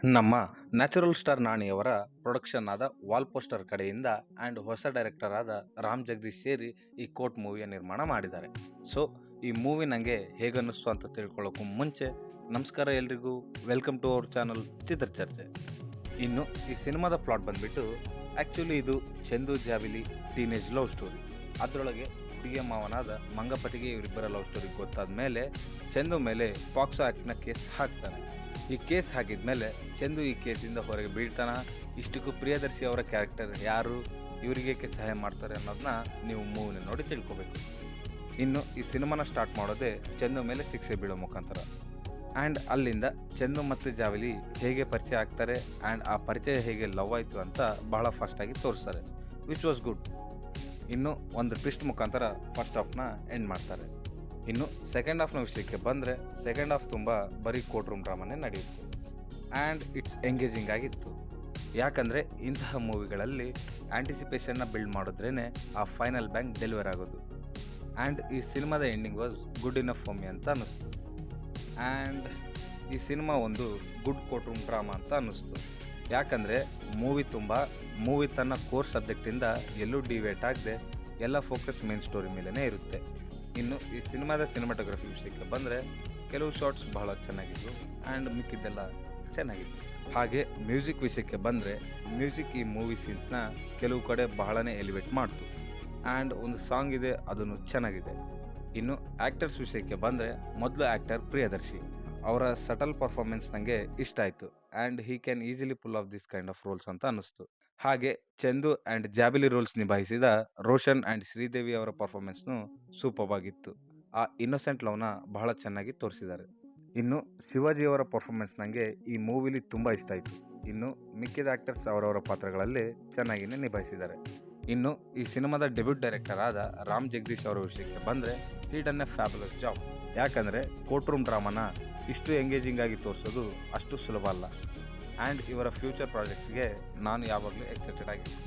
ನಮ್ಮ natural star ನಾಣಿಯವರ production ಆದ wall poster ಕಡೆಯಿಂದ ಆ್ಯಂಡ್ ಹೊಸ ಡೈರೆಕ್ಟರ್ ಆದ ರಾಮ್ ಜಗದೀಶ್ ಸೇರಿ ಈ ಕೋರ್ಟ್ ಮೂವಿಯ ನಿರ್ಮಾಣ ಮಾಡಿದ್ದಾರೆ. ಸೊ ಈ ಮೂವಿ ನನಗೆ ಹೇಗನ್ನಿಸ್ತು ಅಂತ ತಿಳ್ಕೊಳ್ಳೋಕ್ಕೂ ಮುಂಚೆ ನಮಸ್ಕಾರ ಎಲ್ರಿಗೂ, ವೆಲ್ಕಮ್ ಟು ಅವರ್ ಚಾನಲ್ ಚಿತ್ರ ಚರ್ಚೆ. ಇನ್ನು ಈ ಸಿನಿಮಾದ ಪ್ಲಾಟ್ ಬಂದ್ಬಿಟ್ಟು ಆ್ಯಕ್ಚುಲಿ ಇದು ಚಂದು ಜಾವಿಲಿ ಟೀನೇಜ್ ಲವ್ ಸ್ಟೋರಿ. ಅದರೊಳಗೆ ಹುಡುಗಿಯ ಮಾವನಾದ ಮಂಗಪತಿಗೆ ಇವರಿಬ್ಬರ ಲವ್ ಸ್ಟೋರಿ ಗೊತ್ತಾದ ಮೇಲೆ ಚಂದು ಮೇಲೆ ಪಾಕ್ಸೋ ಆ್ಯಕ್ಟ್ನ ಕೇಸ್ ಹಾಕ್ತಾನೆ. ಈ ಕೇಸ್ ಹಾಕಿದ್ಮೇಲೆ ಚಂದು ಈ ಕೇಸಿಂದ ಹೊರಗೆ ಬೀಳ್ತಾನ. ಇಷ್ಟಕ್ಕೂ ಪ್ರಿಯದರ್ಶಿ ಅವರ ಕ್ಯಾರೆಕ್ಟರ್ ಯಾರು, ಇವರಿಗೇಕೆ ಸಹಾಯ ಮಾಡ್ತಾರೆ ಅನ್ನೋದನ್ನ ನೀವು ಮೂವಿನ ನೋಡಿ ತಿಳ್ಕೊಬೇಕು. ಇನ್ನು ಈ ಸಿನಿಮಾನ ಸ್ಟಾರ್ಟ್ ಮಾಡೋದೇ ಚಂದು ಮೇಲೆ ಶಿಕ್ಷೆ ಬೀಳೋ ಮುಖಾಂತರ. ಆ್ಯಂಡ್ ಅಲ್ಲಿಂದ ಚಂದು ಮತ್ತು ಜಾವಿಲಿ ಹೇಗೆ ಪರಿಚಯ ಆಗ್ತಾರೆ ಆ್ಯಂಡ್ ಆ ಪರಿಚಯ ಹೇಗೆ ಲವ್ ಆಯಿತು ಅಂತ ಬಹಳ ಫಾಸ್ಟಾಗಿ ತೋರಿಸ್ತಾರೆ, ವಿಚ್ ವಾಸ್ ಗುಡ್. ಇನ್ನು ಒಂದು ಟ್ವಿಸ್ಟ್ ಮುಖಾಂತರ ಫಸ್ಟ್ ಹಾಫ್ನ ಎಂಡ್ ಮಾಡ್ತಾರೆ. ಇನ್ನು ಸೆಕೆಂಡ್ ಹಾಫ್ನ ವಿಷಯಕ್ಕೆ ಬಂದರೆ ಸೆಕೆಂಡ್ ಹಾಫ್ ತುಂಬ ಬರೀ ಕೋರ್ಟ್ ರೂಮ್ ಡ್ರಾಮಾನೇ ನಡೆಯಿತು ಆ್ಯಂಡ್ ಇಟ್ಸ್ ಎಂಗೇಜಿಂಗ್ ಆಗಿತ್ತು. ಯಾಕಂದರೆ ಇಂತಹ ಮೂವಿಗಳಲ್ಲಿ ಆ್ಯಂಟಿಸಿಪೇಷನ್ನ ಬಿಲ್ಡ್ ಮಾಡಿದ್ರೇ ಆ ಫೈನಲ್ ಬ್ಯಾಂಗ್ ಡೆಲಿವರ್ ಆಗೋದು. ಆ್ಯಂಡ್ ಈ ಸಿನಿಮಾದ ending was good enough for me ಅಂತ ಅನ್ನಿಸ್ತು. ಆ್ಯಂಡ್ ಈ ಸಿನಿಮಾ ಒಂದು ಗುಡ್ ಕೋರ್ಟ್ ರೂಮ್ ಡ್ರಾಮಾ ಅಂತ ಅನ್ನಿಸ್ತು. ಯಾಕಂದರೆ ಮೂವಿ ತನ್ನ ಕೋರ್ ಸಬ್ಜೆಕ್ಟಿಂದ ಎಲ್ಲೂ ಡಿವೇಟ್ ಆಗದೆ ಎಲ್ಲ ಫೋಕಸ್ ಮೇನ್ ಸ್ಟೋರಿ ಮೇಲೇ ಇರುತ್ತೆ. ಇನ್ನು ಈ ಸಿನಿಮಾದ ಸಿನಿಮಾಟೋಗ್ರಫಿ ವಿಷಯಕ್ಕೆ ಬಂದರೆ ಕೆಲವು ಶಾರ್ಟ್ಸ್ ಬಹಳ ಚೆನ್ನಾಗಿದ್ವು ಆ್ಯಂಡ್ ಮಿಕ್ಕಿದ್ದೆಲ್ಲ ಚೆನ್ನಾಗಿತ್ತು. ಹಾಗೆ ಮ್ಯೂಸಿಕ್ ವಿಷಯಕ್ಕೆ ಬಂದರೆ ಮ್ಯೂಸಿಕ್ ಈ ಮೂವಿ ಸೀನ್ಸ್ನ ಕೆಲವು ಕಡೆ ಬಹಳನೇ ಎಲಿವೇಟ್ ಮಾಡ್ತು ಆ್ಯಂಡ್ ಒಂದು ಸಾಂಗ್ ಇದೆ, ಅದನ್ನು ಚೆನ್ನಾಗಿದೆ. ಇನ್ನು ಆ್ಯಕ್ಟರ್ಸ್ ವಿಷಯಕ್ಕೆ ಬಂದರೆ ಮೊದಲು ಆ್ಯಕ್ಟರ್ ಪ್ರಿಯದರ್ಶಿ ಅವರ ಸಟಲ್ ಪರ್ಫಾರ್ಮೆನ್ಸ್ ನನಗೆ ಇಷ್ಟ ಆಯಿತು and he can easily pull off this kind of roles ಅಂತ ಅನ್ನಿಸ್ತು. ಹಾಗೆ ಚಂದು ಆ್ಯಂಡ್ ಜಾಬಿಲಿ ರೋಲ್ಸ್ ನಿಭಾಯಿಸಿದ ರೋಷನ್ ಆ್ಯಂಡ್ ಶ್ರೀದೇವಿ ಅವರ ಪರ್ಫಾರ್ಮೆನ್ಸ್ನು ಸೂಪರ್ ಆಗಿತ್ತು. ಆ ಇನ್ನೋಸೆಂಟ್ ಲವ್ನ ಬಹಳ ಚೆನ್ನಾಗಿ ತೋರಿಸಿದ್ದಾರೆ. ಇನ್ನು ಶಿವಾಜಿ ಅವರ ಪರ್ಫಾರ್ಮೆನ್ಸ್ ನನಗೆ ಈ ಮೂವಿಲಿ ತುಂಬ ಇಷ್ಟ ಆಯಿತು. ಇನ್ನು ಮಿಕ್ಕಿದ ಆ್ಯಕ್ಟರ್ಸ್ ಅವರವರ ಪಾತ್ರಗಳಲ್ಲಿ ಚೆನ್ನಾಗಿಯೇ ನಿಭಾಯಿಸಿದ್ದಾರೆ. ಇನ್ನು ಈ ಸಿನಿಮಾದ ಡೆಬ್ಯೂಟ್ ಡೈರೆಕ್ಟರ್ ಆದ ರಾಮ್ ಜಗದೀಶ್ ಅವರ ವಿಷಯಕ್ಕೆ ಬಂದರೆ ಹಿ ಡನ್ ಎ ಫ್ಯಾಬುಲಸ್ ಜಾಬ್. ಯಾಕಂದರೆ ಕೋರ್ಟ್ ರೂಮ್ ಡ್ರಾಮಾನ ಇಷ್ಟು ಎಂಗೇಜಿಂಗ್ ಆಗಿ ತೋರಿಸೋದು ಅಷ್ಟು ಸುಲಭ ಅಲ್ಲ. ಆ್ಯಂಡ್ ಇವರ ಫ್ಯೂಚರ್ ಪ್ರಾಜೆಕ್ಟ್ಸ್ಗೆ ನಾನು ಯಾವಾಗಲೂ ಎಕ್ಸೈಟೆಡ್ ಆಗಿದ್ದೀನಿ.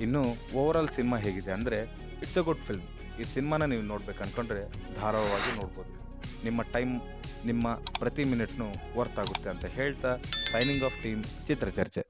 ಇನ್ನು ಓವರಾಲ್ ಸಿನಿಮಾ ಹೇಗಿದೆ ಅಂದರೆ ಇಟ್ಸ್ ಅ ಗುಡ್ ಫಿಲ್ಮ್. ಈ ಸಿನಿಮಾನ ನೀವು ನೋಡ್ಬೇಕು ಅಂದ್ಕೊಂಡ್ರೆ ಧಾರಾಳವಾಗಿ ನೋಡ್ಬೋದು. ನಿಮ್ಮ ಟೈಮ್, ನಿಮ್ಮ ಪ್ರತಿ ಮಿನಿಟ್ನು ವರ್ತ್ ಆಗುತ್ತೆ ಅಂತ ಹೇಳ್ತಾ ಸೈನಿಂಗ್ ಆಫ್ ಟೀಮ್ ಚಿತ್ರ ಚರ್ಚೆ.